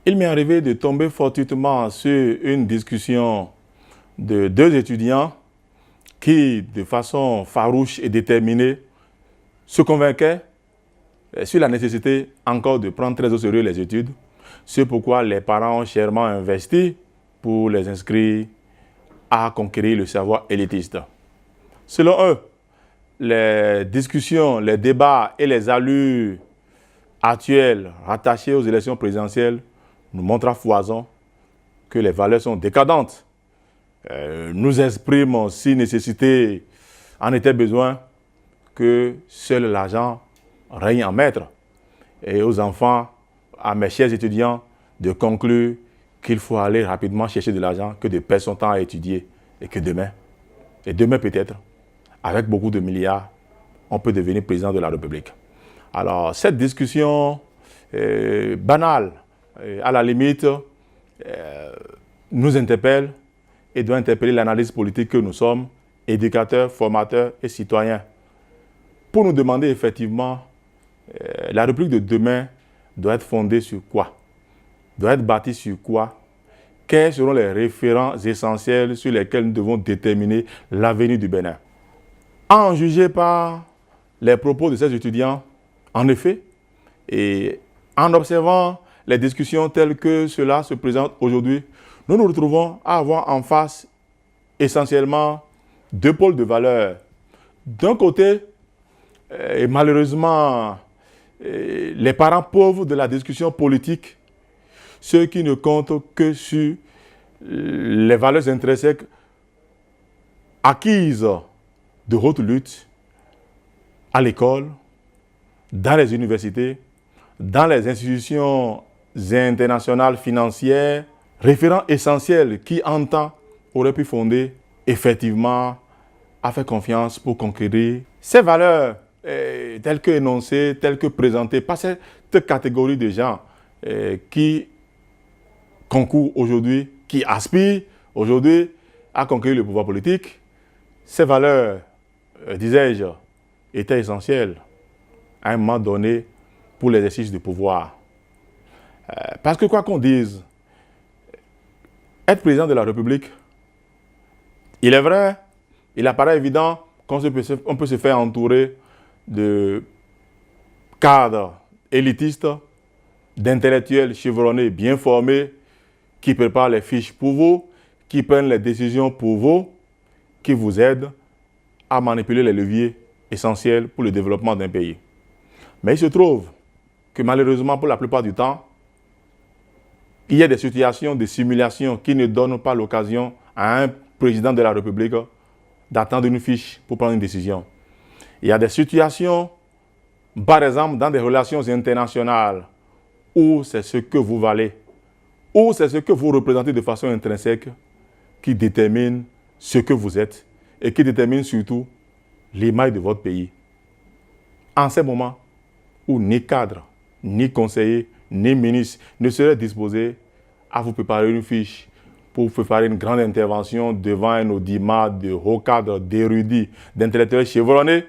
Il m'est arrivé de tomber fortuitement sur une discussion de deux étudiants qui, de façon farouche et déterminée, se convainquaient sur la nécessité encore de prendre très au sérieux les études. C'est pourquoi les parents ont chèrement investi pour les inscrire à conquérir le savoir élitiste. Selon eux, les discussions, les débats et les allures actuelles rattachées aux élections présidentielles nous montrent à foison que les valeurs sont décadentes. Nous expriment, si nécessité en était besoin, que seul l'argent règne en maître. Et aux enfants, à mes chers étudiants, de conclure qu'il faut aller rapidement chercher de l'argent, que de perdre son temps à étudier, et que demain peut-être, avec beaucoup de milliards, on peut devenir président de la République. Alors, cette discussion banale, à la limite, nous interpelle et doit interpeller l'analyse politique que nous sommes, éducateurs, formateurs et citoyens, pour nous demander effectivement, la République de demain doit être fondée sur quoi? Doit être bâtie sur quoi? Quels seront les référents essentiels sur lesquels nous devons déterminer l'avenir du Bénin? À en juger par les propos de ces étudiants, en effet, et en observant les discussions telles que cela se présente aujourd'hui, nous nous retrouvons à avoir en face essentiellement deux pôles de valeurs. D'un côté, et malheureusement, les parents pauvres de la discussion politique, ceux qui ne comptent que sur les valeurs intrinsèques acquises de haute lutte à l'école, dans les universités, dans les institutions internationales financières, référents essentiels qui, en temps, auraient pu fonder effectivement à faire confiance pour conquérir ces valeurs telles que énoncées, telles que présentées par cette catégorie de gens qui concourent aujourd'hui, qui aspirent aujourd'hui à conquérir le pouvoir politique. Ces valeurs, disais-je, étaient essentielles à un moment donné pour l'exercice du pouvoir. Parce que quoi qu'on dise, être président de la République, il est vrai, il apparaît évident qu'on peut se faire entourer de cadres élitistes, d'intellectuels chevronnés, bien formés, qui préparent les fiches pour vous, qui prennent les décisions pour vous, qui vous aident à manipuler les leviers essentiels pour le développement d'un pays. Mais il se trouve que malheureusement, pour la plupart du temps, il y a des situations de simulation qui ne donnent pas l'occasion à un président de la République d'attendre une fiche pour prendre une décision. Il y a des situations, par exemple, dans des relations internationales, où c'est ce que vous valez, où c'est ce que vous représentez de façon intrinsèque qui détermine ce que vous êtes et qui détermine surtout l'image de votre pays. En ces moments où ni cadre, ni conseiller, ni ministre ne seraient disposés à vous préparer une fiche pour préparer une grande intervention devant un audimat de hauts cadres, d'érudits, d'intellectuels chevronnés,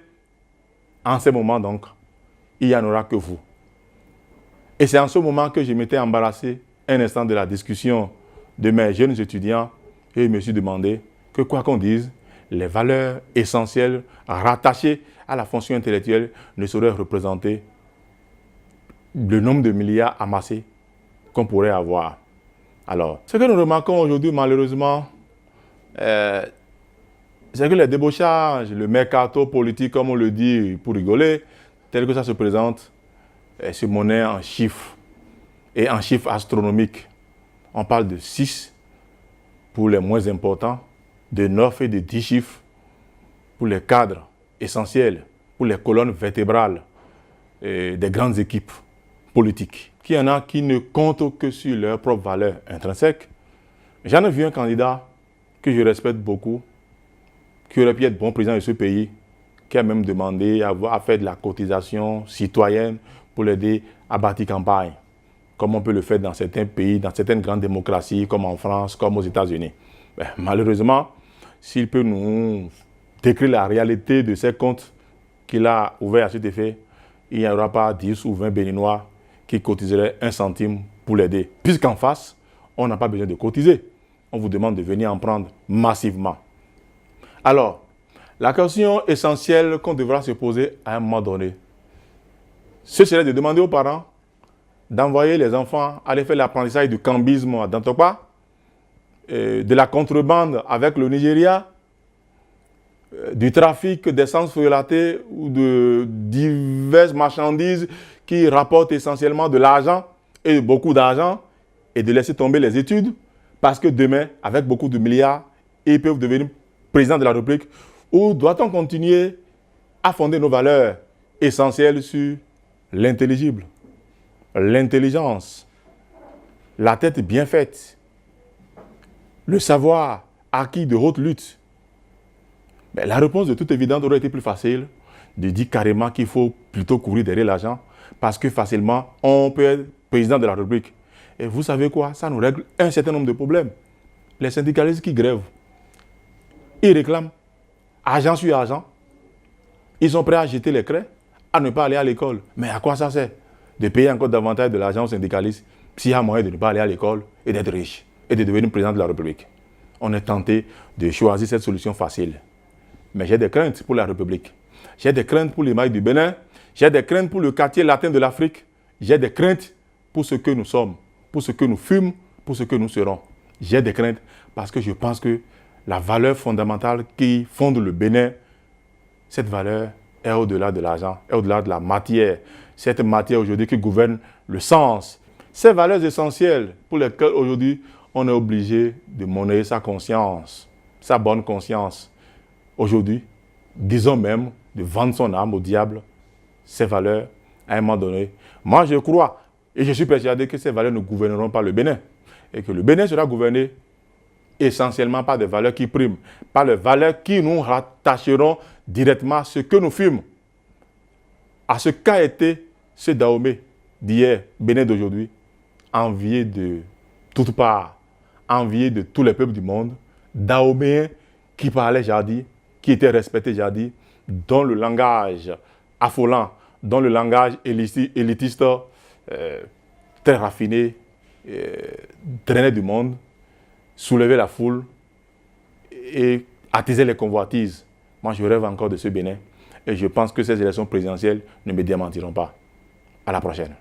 en ces moments donc, il n'y en aura que vous. Et c'est en ce moment que je m'étais embarrassé un instant de la discussion de mes jeunes étudiants et je me suis demandé que quoi qu'on dise, les valeurs essentielles rattachées à la fonction intellectuelle ne sauraient représenter le nombre de milliards amassés qu'on pourrait avoir. Alors, ce que nous remarquons aujourd'hui, malheureusement, c'est que les débauchages, le mercato politique, comme on le dit pour rigoler, tel que ça se présente, se monnaie en chiffres, et en chiffres astronomiques. On parle de 6 pour les moins importants, de 9 et de 10 chiffres pour les cadres essentiels, pour les colonnes vertébrales des grandes équipes politiques. Qu'il y en a qui ne comptent que sur leurs propres valeurs intrinsèques. J'en ai vu un candidat que je respecte beaucoup, qui aurait pu être bon président de ce pays, qui a même demandé à faire de la cotisation citoyenne pour l'aider à bâtir campagne, comme on peut le faire dans certains pays, dans certaines grandes démocraties, comme en France, comme aux États-Unis. Malheureusement, s'il peut nous décrire la réalité de ces comptes qu'il a ouverts à cet effet, il n'y aura pas 10 ou 20 Béninois qui cotiseraient 1 centime pour l'aider. Puisqu'en face, on n'a pas besoin de cotiser. On vous demande de venir en prendre massivement. Alors, la question essentielle qu'on devra se poser à un moment donné, ce serait de demander aux parents d'envoyer les enfants aller faire l'apprentissage du cambisme à Dantokpa, de la contrebande avec le Nigeria, du trafic d'essence fréolatée ou de diverses marchandises qui rapportent essentiellement de l'argent et beaucoup d'argent, et de laisser tomber les études parce que demain, avec beaucoup de milliards, ils peuvent devenir président de la République. Ou doit-on continuer à fonder nos valeurs essentielles sur l'intelligible, l'intelligence, la tête bien faite, le savoir acquis de haute lutte? Mais la réponse de toute évidence aurait été plus facile de dire carrément qu'il faut plutôt courir derrière l'argent parce que facilement, on peut être président de la République. Et vous savez quoi? Ça nous règle un certain nombre de problèmes. Les syndicalistes qui grèvent, ils réclament argent sur argent. Ils sont prêts à jeter les craies, à ne pas aller à l'école. Mais à quoi ça sert de payer encore davantage de l'argent aux syndicalistes s'il y a moyen de ne pas aller à l'école et d'être riche et de devenir président de la République? On est tenté de choisir cette solution facile. Mais j'ai des craintes pour la République. J'ai des craintes pour les mailles du Bénin. J'ai des craintes pour le quartier latin de l'Afrique. J'ai des craintes pour ce que nous sommes, pour ce que nous fûmes, pour ce que nous serons. J'ai des craintes parce que je pense que la valeur fondamentale qui fonde le Bénin, cette valeur est au-delà de l'argent, est au-delà de la matière. Cette matière aujourd'hui qui gouverne le sens. Ces valeurs essentielles pour lesquelles aujourd'hui on est obligé de monnayer sa conscience, sa bonne conscience. Aujourd'hui, disons même de vendre son âme au diable, ces valeurs, à un moment donné. Moi, je crois et je suis persuadé que ces valeurs ne gouverneront pas le Bénin. Et que le Bénin sera gouverné essentiellement par des valeurs qui priment, par les valeurs qui nous rattacheront directement à ce que nous fûmes, à ce qu'a été ce Dahomey d'hier, Bénin d'aujourd'hui, envié de toutes parts, envié de tous les peuples du monde, Dahoméens qui parlaient jadis, qui étaient respectés jadis, dont le langage affolant, dont le langage élitiste, très raffiné, drainait du monde, soulevait la foule et attisait les convoitises. Moi, je rêve encore de ce Bénin et je pense que ces élections présidentielles ne me démentiront pas. À la prochaine.